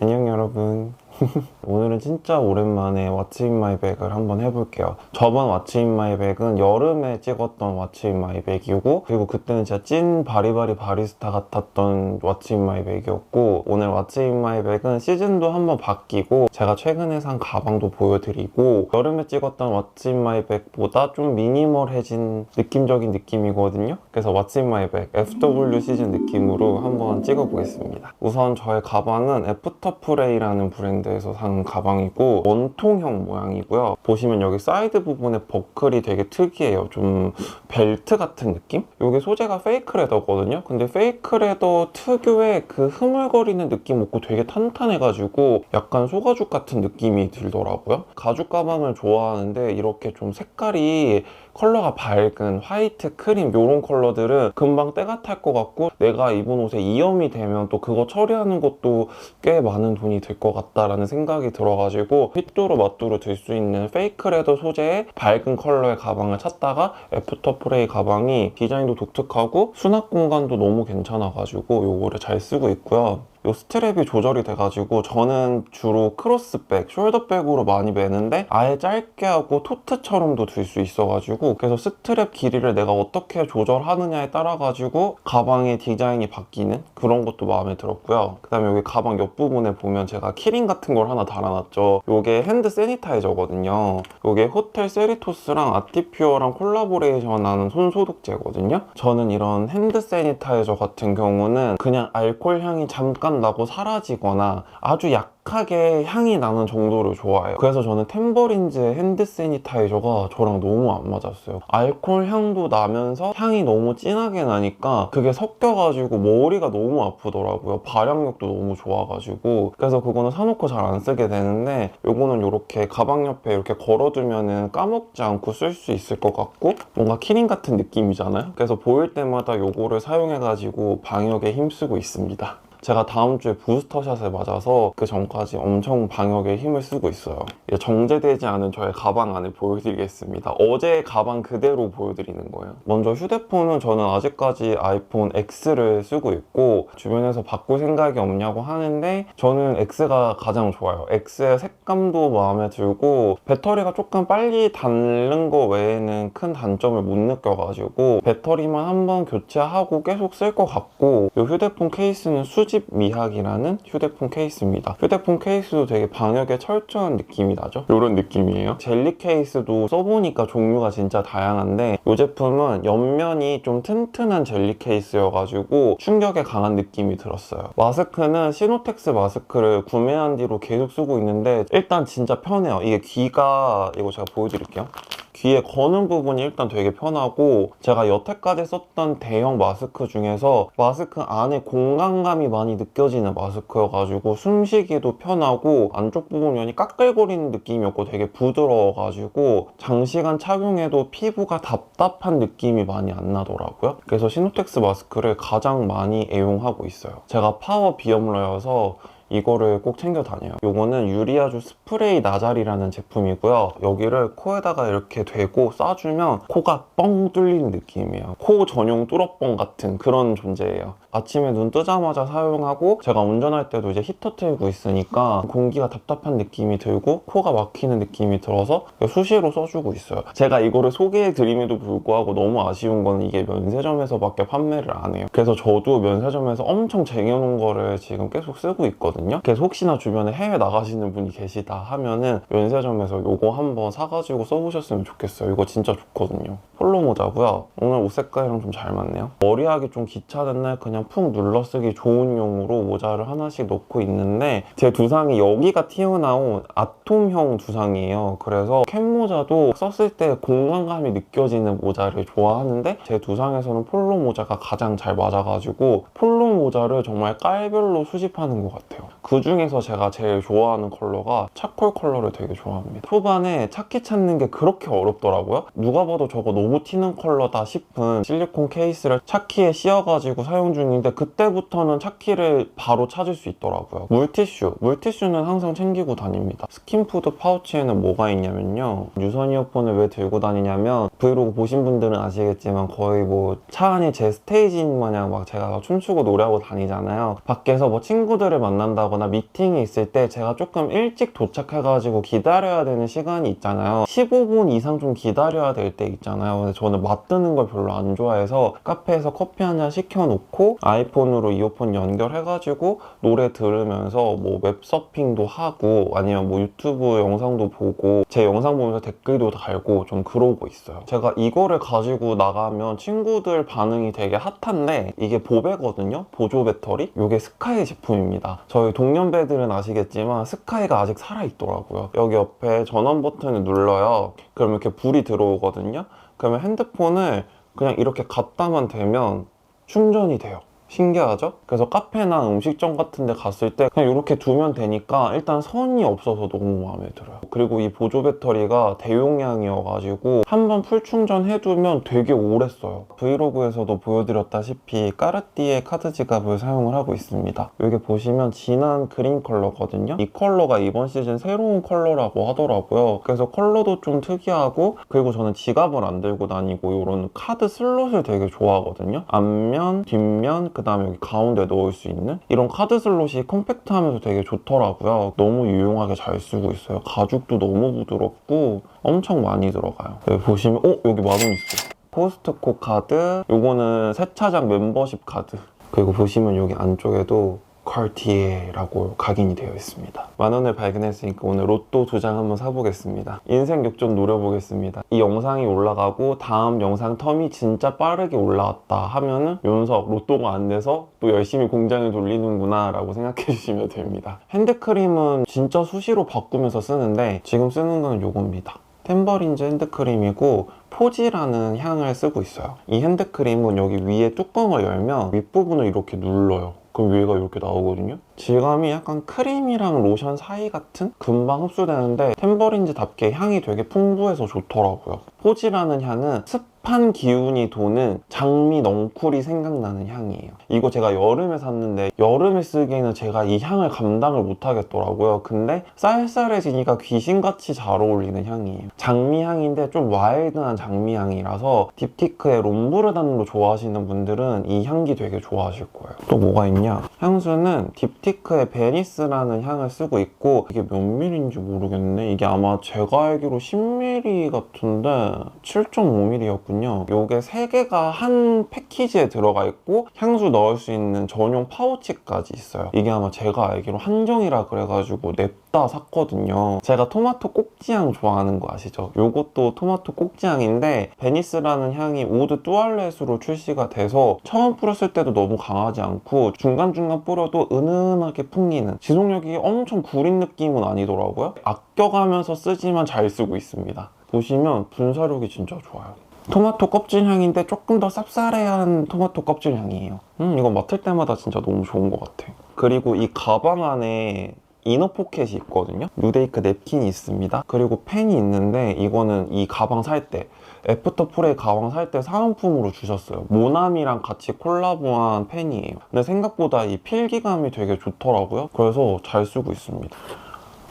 안녕 여러분. 오늘은 진짜 오랜만에 What's in my bag을 한번 해볼게요. 저번 What's in my bag은 여름에 찍었던 What's in my bag이고, 그리고 그때는 진짜 찐 바리바리 바리스타 같았던 What's in my bag이었고, 오늘 What's in my bag은 시즌도 한번 바뀌고 제가 최근에 산 가방도 보여드리고, 여름에 찍었던 What's in my bag보다 좀 미니멀해진 느낌적인 느낌이거든요. 그래서 What's in my bag FW 시즌 느낌으로 한번 찍어보겠습니다. 우선 저의 가방은 애프터프레이라는 브랜드에서 산 가방이고, 원통형 모양이고요. 보시면 여기 사이드 부분에 버클이 되게 특이해요. 좀 벨트 같은 느낌? 이게 소재가 페이크 레더거든요. 근데 페이크 레더 특유의 그 흐물거리는 느낌 없고 되게 탄탄해가지고 약간 소가죽 같은 느낌이 들더라고요. 가죽 가방을 좋아하는데 이렇게 좀 색깔이 컬러가 밝은 화이트, 크림 이런 컬러들은 금방 때가 탈 것 같고, 내가 입은 옷에 이염이 되면 또 그거 처리하는 것도 꽤 많은 돈이 들 것 같다라는 생각이 들어가지고 휘뚜루 마뚜루 들 수 있는 페이크 레더 소재의 밝은 컬러의 가방을 찾다가 애프터프레이 가방이 디자인도 독특하고 수납 공간도 너무 괜찮아가지고 요거를 잘 쓰고 있고요. 이 스트랩이 조절이 돼가지고 저는 주로 크로스백, 숄더백으로 많이 매는데 아예 짧게 하고 토트처럼도 들 수 있어가지고, 그래서 스트랩 길이를 내가 어떻게 조절하느냐에 따라가지고 가방의 디자인이 바뀌는 그런 것도 마음에 들었고요. 그 다음에 여기 가방 옆부분에 보면 제가 키링 같은 걸 하나 달아놨죠. 이게 핸드 세니타이저거든요. 이게 호텔 세리토스랑 아티퓨어랑 콜라보레이션 하는 손소독제거든요. 저는 이런 핸드 세니타이저 같은 경우는 그냥 알코올 향이 잠깐 나고 사라지거나 아주 약하게 향이 나는 정도를 좋아해요. 그래서 저는 템버린즈 핸드 세니타이저가 저랑 너무 안 맞았어요. 알코올 향도 나면서 향이 너무 진하게 나니까 그게 섞여가지고 머리가 너무 아프더라고요. 발향력도 너무 좋아가지고. 그래서 그거는 사놓고 잘 안 쓰게 되는데, 요거는 이렇게 가방 옆에 이렇게 걸어두면은 까먹지 않고 쓸 수 있을 것 같고, 뭔가 키링 같은 느낌이잖아요. 그래서 보일 때마다 요거를 사용해가지고 방역에 힘쓰고 있습니다. 제가 다음 주에 부스터샷을 맞아서 그 전까지 엄청 방역에 힘을 쓰고 있어요. 정제되지 않은 저의 가방 안을 보여드리겠습니다. 어제 가방 그대로 보여드리는 거예요. 먼저 휴대폰은 저는 아직까지 아이폰 X를 쓰고 있고, 주변에서 바꿀 생각이 없냐고 하는데 저는 X가 가장 좋아요. X의 색감도 마음에 들고 배터리가 조금 빨리 닳는 거 외에는 큰 단점을 못 느껴가지고 배터리만 한번 교체하고 계속 쓸 것 같고, 이 휴대폰 케이스는 수직 미학이라는 휴대폰 케이스입니다. 휴대폰 케이스도 되게 방역에 철저한 느낌이 나죠? 이런 느낌이에요. 젤리 케이스도 써보니까 종류가 진짜 다양한데, 이 제품은 옆면이 좀 튼튼한 젤리 케이스여가지고 충격에 강한 느낌이 들었어요. 마스크는 시노텍스 마스크를 구매한 뒤로 계속 쓰고 있는데 일단 진짜 편해요. 이게 귀가, 이거 제가 보여드릴게요. 귀에 거는 부분이 일단 되게 편하고, 제가 여태까지 썼던 대형 마스크 중에서 마스크 안에 공간감이 많이 느껴지는 마스크여가지고 숨쉬기도 편하고, 안쪽 부분이 까끌거리는 느낌이었고 되게 부드러워가지고 장시간 착용해도 피부가 답답한 느낌이 많이 안 나더라고요. 그래서 시노텍스 마스크를 가장 많이 애용하고 있어요. 제가 파워 비염러여서 이거를 꼭 챙겨 다녀요. 요거는 유리아주 스프레이 나잘이라는 제품이고요. 여기를 코에다가 이렇게 대고 쏴주면 코가 뻥 뚫리는 느낌이에요. 코 전용 뚫어뻥 같은 그런 존재예요. 아침에 눈 뜨자마자 사용하고, 제가 운전할 때도 이제 히터 틀고 있으니까 공기가 답답한 느낌이 들고 코가 막히는 느낌이 들어서 수시로 써주고 있어요. 제가 이거를 소개해 드림에도 불구하고 너무 아쉬운 건 이게 면세점에서밖에 판매를 안 해요. 그래서 저도 면세점에서 엄청 쟁여놓은 거를 지금 계속 쓰고 있거든요. 그래서 혹시나 주변에 해외 나가시는 분이 계시다 하면은 면세점에서 요거 한번 사가지고 써보셨으면 좋겠어요. 이거 진짜 좋거든요. 폴로 모자고요. 오늘 옷 색깔이랑 좀 잘 맞네요. 머리하기 좀 귀찮은 날 그냥 푹 눌러 쓰기 좋은 용으로 모자를 하나씩 넣고 있는데, 제 두상이 여기가 튀어나온 아톰형 두상이에요. 그래서 캡 모자도 썼을 때 공간감이 느껴지는 모자를 좋아하는데, 제 두상에서는 폴로 모자가 가장 잘 맞아가지고 폴로 모자를 정말 깔별로 수집하는 것 같아요. 그 중에서 제가 제일 좋아하는 컬러가 차콜 컬러를 되게 좋아합니다. 초반에 차키 찾는 게 그렇게 어렵더라고요. 누가 봐도 저거 너무 튀는 컬러다 싶은 실리콘 케이스를 차키에 씌워가지고 사용 중인데 그때부터는 차키를 바로 찾을 수 있더라고요. 물티슈는 항상 챙기고 다닙니다. 스킨푸드 파우치에는 뭐가 있냐면요, 유선 이어폰을 왜 들고 다니냐면, 브이로그 보신 분들은 아시겠지만 거의 뭐 차 안이 제 스테이지인 마냥 막 제가 춤추고 노래하고 다니잖아요. 밖에서 뭐 친구들을 만난다거나 미팅이 있을 때 제가 조금 일찍 도착해가지고 기다려야 되는 시간이 있잖아요. 15분 이상 좀 기다려야 될 때 있잖아요. 근데 저는 맞드는 걸 별로 안 좋아해서 카페에서 커피 한 잔 시켜놓고 아이폰으로 이어폰 연결해가지고 노래 들으면서 뭐 웹서핑도 하고 아니면 뭐 유튜브 영상도 보고 제 영상 보면서 댓글도 달고 좀 그러고 있어요. 제가 이거를 가지고 나가면 친구들 반응이 되게 핫한데, 이게 보배거든요? 보조 배터리? 이게 스카이 제품입니다. 저희 동년배들은 아시겠지만 스카이가 아직 살아있더라고요. 여기 옆에 전원 버튼을 눌러요. 그러면 이렇게 불이 들어오거든요? 그러면 핸드폰을 그냥 이렇게 갖다만 대면 충전이 돼요. 신기하죠? 그래서 카페나 음식점 같은 데 갔을 때 그냥 이렇게 두면 되니까 일단 선이 없어서 너무 마음에 들어요. 그리고 이 보조 배터리가 대용량이어가지고 한번 풀 충전해두면 되게 오래 써요. 브이로그에서도 보여드렸다시피 까르띠에 카드 지갑을 사용을 하고 있습니다. 여기 보시면 진한 그린 컬러거든요. 이 컬러가 이번 시즌 새로운 컬러라고 하더라고요. 그래서 컬러도 좀 특이하고, 그리고 저는 지갑을 안 들고 다니고 이런 카드 슬롯을 되게 좋아하거든요. 앞면, 뒷면, 그 다음에 여기 가운데 넣을 수 있는 이런 카드 슬롯이 컴팩트하면서 되게 좋더라고요. 너무 유용하게 잘 쓰고 있어요. 가죽도 너무 부드럽고 엄청 많이 들어가요. 여기 보시면 여기 10,000원 있어요. 포스트코 카드, 요거는 세차장 멤버십 카드. 그리고 보시면 여기 안쪽에도 컬티에라고 각인이 되어 있습니다. 10,000원을 발견했으니까 오늘 로또 2장 한번 사보겠습니다. 인생 역전 노려보겠습니다. 이 영상이 올라가고 다음 영상 텀이 진짜 빠르게 올라왔다 하면은 윤석 로또가 안 돼서 또 열심히 공장을 돌리는구나 라고 생각해 주시면 됩니다. 핸드크림은 진짜 수시로 바꾸면서 쓰는데 지금 쓰는 건 요겁니다. 템버린즈 핸드크림이고 포지라는 향을 쓰고 있어요. 이 핸드크림은 여기 위에 뚜껑을 열면 윗부분을 이렇게 눌러요. 그럼 위에가 이렇게 나오거든요. 질감이 약간 크림이랑 로션 사이 같은? 금방 흡수되는데 템버린즈답게 향이 되게 풍부해서 좋더라고요. 포지라는 향은 습한 기운이 도는 장미 넝쿨이 생각나는 향이에요. 이거 제가 여름에 샀는데 여름에 쓰기에는 제가 이 향을 감당을 못 하겠더라고요. 근데 쌀쌀해지니까 귀신같이 잘 어울리는 향이에요. 장미 향인데 좀 와일드한 장미 향이라서 딥티크의 롬브르단으로 좋아하시는 분들은 이 향기 되게 좋아하실 거예요. 또 뭐가 있냐? 향수는 딥티크의 베니스라는 향을 쓰고 있고, 이게 몇 밀리인지 모르겠네. 이게 아마 제가 알기로 10ml 같은데 7.5ml였군요. 요게 3개가 한 패키지에 들어가 있고 향수 넣을 수 있는 전용 파우치까지 있어요. 이게 아마 제가 알기로 한정이라 그래가지고 냅다 샀거든요. 제가 토마토 꼭지향 좋아하는 거 아시죠? 요것도 토마토 꼭지향인데 베니스라는 향이 오드 뚜알렛으로 출시가 돼서 처음 뿌렸을 때도 너무 강하지 않고 중간중간 뿌려도 은은하게 풍기는, 지속력이 엄청 구린 느낌은 아니더라고요. 아껴가면서 쓰지만 잘 쓰고 있습니다. 보시면 분사력이 진짜 좋아요. 토마토 껍질 향인데 조금 더 쌉싸래한 토마토 껍질 향이에요. 이거 맡을 때마다 진짜 너무 좋은 것 같아요. 그리고 이 가방 안에 이너 포켓이 있거든요. 누데이크 냅킨이 있습니다. 그리고 펜이 있는데 이거는 이 가방 살 때, 애프터 프레이 가방 살 때 사은품으로 주셨어요. 모나미랑 같이 콜라보한 펜이에요. 근데 생각보다 이 필기감이 되게 좋더라고요. 그래서 잘 쓰고 있습니다.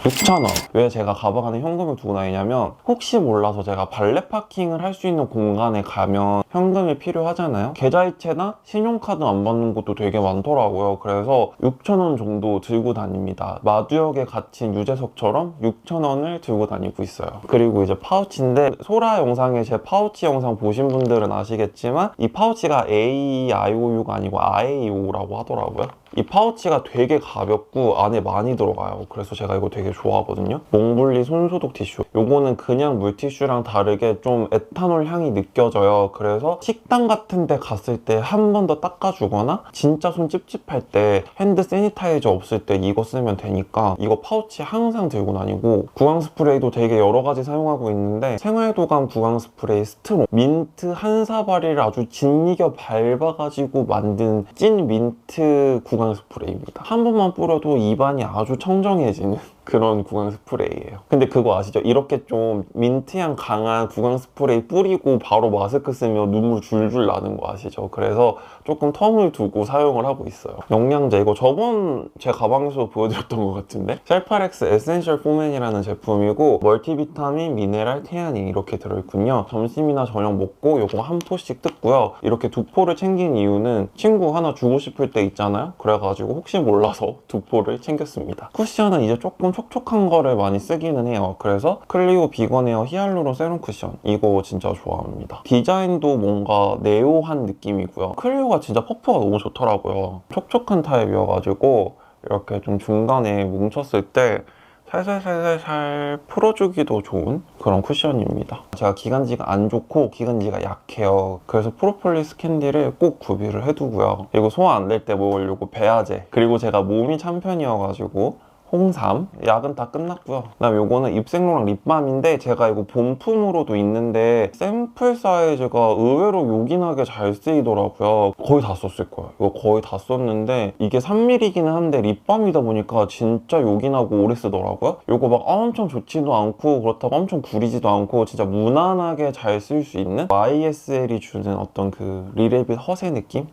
6,000원. 왜 제가 가방 안에 현금을 두고 다니냐면, 혹시 몰라서 제가 발레 파킹을 할 수 있는 공간에 가면 현금이 필요하잖아요. 계좌이체나 신용카드 안 받는 곳도 되게 많더라고요. 그래서 6,000원 정도 들고 다닙니다. 마두역에 갇힌 유재석처럼 6,000원을 들고 다니고 있어요. 그리고 이제 파우치인데, 소라 영상에 제 파우치 영상 보신 분들은 아시겠지만 이 파우치가 AIOU가 아니고 AAO라고 하더라고요. 이 파우치가 되게 가볍고 안에 많이 들어가요. 그래서 제가 이거 되게 좋아하거든요. 몽블리 손소독 티슈. 요거는 그냥 물티슈랑 다르게 좀 에탄올 향이 느껴져요. 그래서 식당 같은 데 갔을 때 한 번 더 닦아주거나 진짜 손 찝찝할 때 핸드 세니타이저 없을 때 이거 쓰면 되니까 이거 파우치 항상 들고 다니고, 구강 스프레이도 되게 여러 가지 사용하고 있는데 생활도감 구강 스프레이 스트롱 민트 한 사발이를 아주 짓이겨 밟아가지고 만든 찐 민트 구강 구강 스프레이입니다. 한 번만 뿌려도 입안이 아주 청정해지는 그런 구강 스프레이예요. 근데 그거 아시죠? 이렇게 좀 민트향 강한 구강 스프레이 뿌리고 바로 마스크 쓰면 눈물 줄줄 나는 거 아시죠? 그래서 조금 텀을 두고 사용을 하고 있어요. 영양제 이거 저번 제 가방에서 보여드렸던 것 같은데 셀파렉스 에센셜 포맨이라는 제품이고 멀티비타민, 미네랄, 태아닌 이렇게 들어있군요. 점심이나 저녁 먹고 요거 한 포씩 뜯고요. 이렇게 두 포를 챙긴 이유는 친구 하나 주고 싶을 때 있잖아요? 그래가지고 혹시 몰라서 두 포를 챙겼습니다. 쿠션은 이제 조금 촉촉한 거를 많이 쓰기는 해요. 그래서 클리오 비건에어 히알루론 세럼 쿠션 이거 진짜 좋아합니다. 디자인도 뭔가 네오한 느낌이고요. 클리오가 진짜 퍼프가 너무 좋더라고요. 촉촉한 타입이어가지고 이렇게 좀 중간에 뭉쳤을 때 살살살살 풀어주기도 좋은 그런 쿠션입니다. 제가 기관지가 안 좋고 기관지가 약해요. 그래서 프로폴리스 캔디를 꼭 구비를 해두고요. 그리고 소화 안 될 때 먹으려고 배아제, 그리고 제가 몸이 찬 편이어가지고 홍삼, 약은 다 끝났고요. 그다음 요거는 입생로랑 립밤인데 제가 이거 본품으로도 있는데 샘플 사이즈가 의외로 요긴하게 잘 쓰이더라고요. 거의 다 썼을 거예요. 이거 거의 다 썼는데 이게 3mm이기는 한데 립밤이다 보니까 진짜 요긴하고 오래 쓰더라고요. 요거 막 엄청 좋지도 않고 그렇다고 엄청 구리지도 않고 진짜 무난하게 잘 쓸 수 있는 YSL이 주는 어떤 그 리레빗 허세 느낌?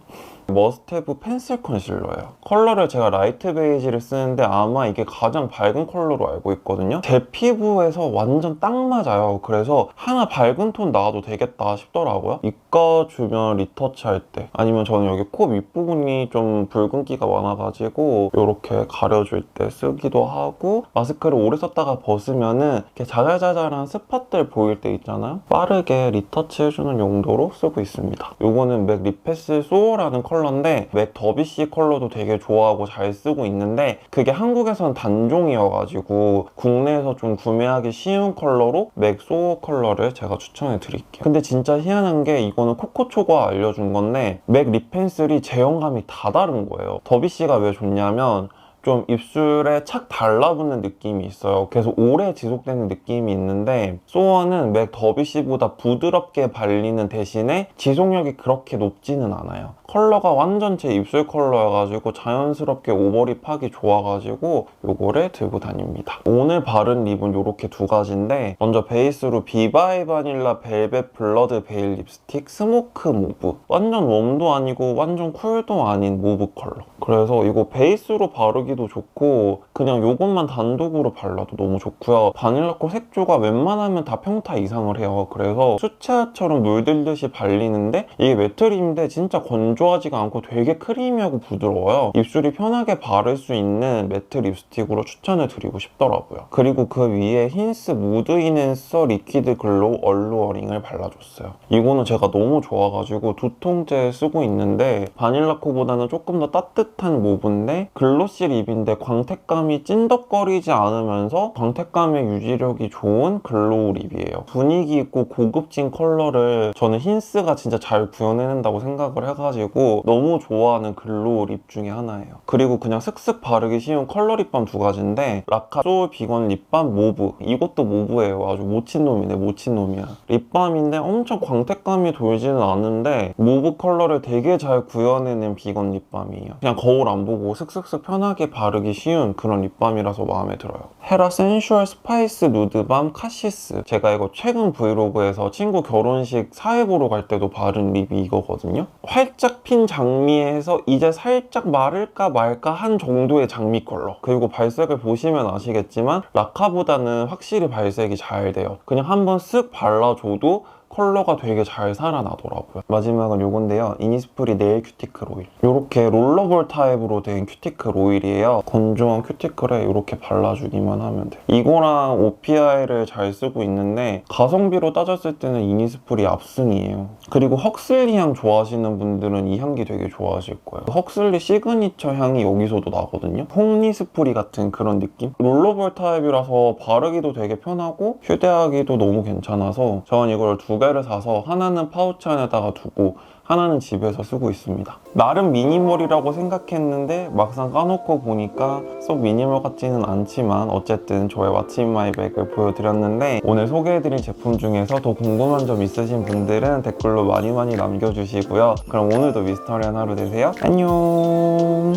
머스테브 펜슬 컨실러예요. 컬러를 제가 라이트 베이지를 쓰는데 아마 이게 가장 밝은 컬러로 알고 있거든요. 제 피부에서 완전 딱 맞아요. 그래서 하나 밝은 톤 나와도 되겠다 싶더라고요. 이과 주변 리터치 할 때, 아니면 저는 여기 코 윗부분이 좀 붉은기가 많아가지고 이렇게 가려줄 때 쓰기도 하고, 마스크를 오래 썼다가 벗으면은 이렇게 자잘자잘한 스팟들 보일 때 있잖아요. 빠르게 리터치 해주는 용도로 쓰고 있습니다. 요거는 맥 리패스 소어라는 컬러인데 맥 더비씨 컬러도 되게 좋아하고 잘 쓰고 있는데 그게 한국에선 단종이어가지고 국내에서 좀 구매하기 쉬운 컬러로 맥 소어 컬러를 제가 추천해 드릴게요. 근데 진짜 희한한 게 이거는 코코초가 알려준 건데 맥 립 펜슬이 제형감이 다 다른 거예요. 더비씨가 왜 좋냐면 좀 입술에 착 달라붙는 느낌이 있어요. 그래서 오래 지속되는 느낌이 있는데 소어는 맥 더비씨보다 부드럽게 발리는 대신에 지속력이 그렇게 높지는 않아요. 컬러가 완전 제 입술 컬러여가지고 자연스럽게 오버립하기 좋아가지고 요거를 들고 다닙니다. 오늘 바른 립은 요렇게 두 가지인데 먼저 베이스로 비바이 바닐라 벨벳 블러드 베일 립스틱 스모크 모브, 완전 웜도 아니고 완전 쿨도 아닌 모브 컬러. 그래서 이거 베이스로 바르기도 좋고 그냥 요것만 단독으로 발라도 너무 좋고요. 바닐라코 색조가 웬만하면 다 평타 이상을 해요. 그래서 수채화처럼 물들듯이 발리는데 이게 매트립인데 진짜 건조하지가 않고 되게 크리미하고 부드러워요. 입술이 편하게 바를 수 있는 매트 립스틱으로 추천을 드리고 싶더라고요. 그리고 그 위에 힌스 무드 인앤서 리퀴드 글로우 얼루어링을 발라줬어요. 이거는 제가 너무 좋아가지고 두 통째 쓰고 있는데 바닐라코보다는 조금 더 따뜻한 모브인데 글로시 립인데 광택감이 찐덕거리지 않으면서 광택감의 유지력이 좋은 글로우 립이에요. 분위기 있고 고급진 컬러를 저는 힌스가 진짜 잘 구현해낸다고 생각을 해가지고 너무 좋아하는 글로우 립 중에 하나예요. 그리고 그냥 슥슥 바르기 쉬운 컬러 립밤 두 가지인데 라카 소울 비건 립밤 모브, 이것도 모브예요. 아주 모친놈이네, 모친놈이야. 립밤인데 엄청 광택감이 돌지는 않은데 모브 컬러를 되게 잘 구현해낸 비건 립밤이에요. 그냥 거울 안 보고 슥슥슥 편하게 바르기 쉬운 그런 립밤이라서 마음에 들어요. 헤라 센슈얼 스파이스 누드밤 카시스, 제가 이거 최근 브이로그에서 친구 결혼식 사회 보러 갈 때도 바른 립이 이거거든요. 활짝 핀 장미에서 이제 살짝 마를까 말까 한 정도의 장미 컬러. 그리고 발색을 보시면 아시겠지만 라카보다는 확실히 발색이 잘 돼요. 그냥 한번 쓱 발라줘도 컬러가 되게 잘 살아나더라고요. 마지막은 요건데요. 이니스프리 네일 큐티클 오일. 이렇게 롤러볼 타입으로 된 큐티클 오일이에요. 건조한 큐티클에 이렇게 발라주기만 하면 돼요. 이거랑 OPI를 잘 쓰고 있는데 가성비로 따졌을 때는 이니스프리 압승이에요. 그리고 헉슬리 향 좋아하시는 분들은 이 향기 되게 좋아하실 거예요. 헉슬리 시그니처 향이 여기서도 나거든요. 홍리스프리 같은 그런 느낌? 롤러볼 타입이라서 바르기도 되게 편하고 휴대하기도 너무 괜찮아서 저는 이걸 두 개를 사서 하나는 파우치 안에다가 두고 하나는 집에서 쓰고 있습니다. 나름 미니멀이라고 생각했는데 막상 까놓고 보니까 쏙 미니멀 같지는 않지만 어쨌든 저의 왓츠 인 마이 백을 보여드렸는데 오늘 소개해드린 제품 중에서 더 궁금한 점 있으신 분들은 댓글로 많이 남겨주시고요. 그럼 오늘도 미스터리한 하루 되세요. 안녕.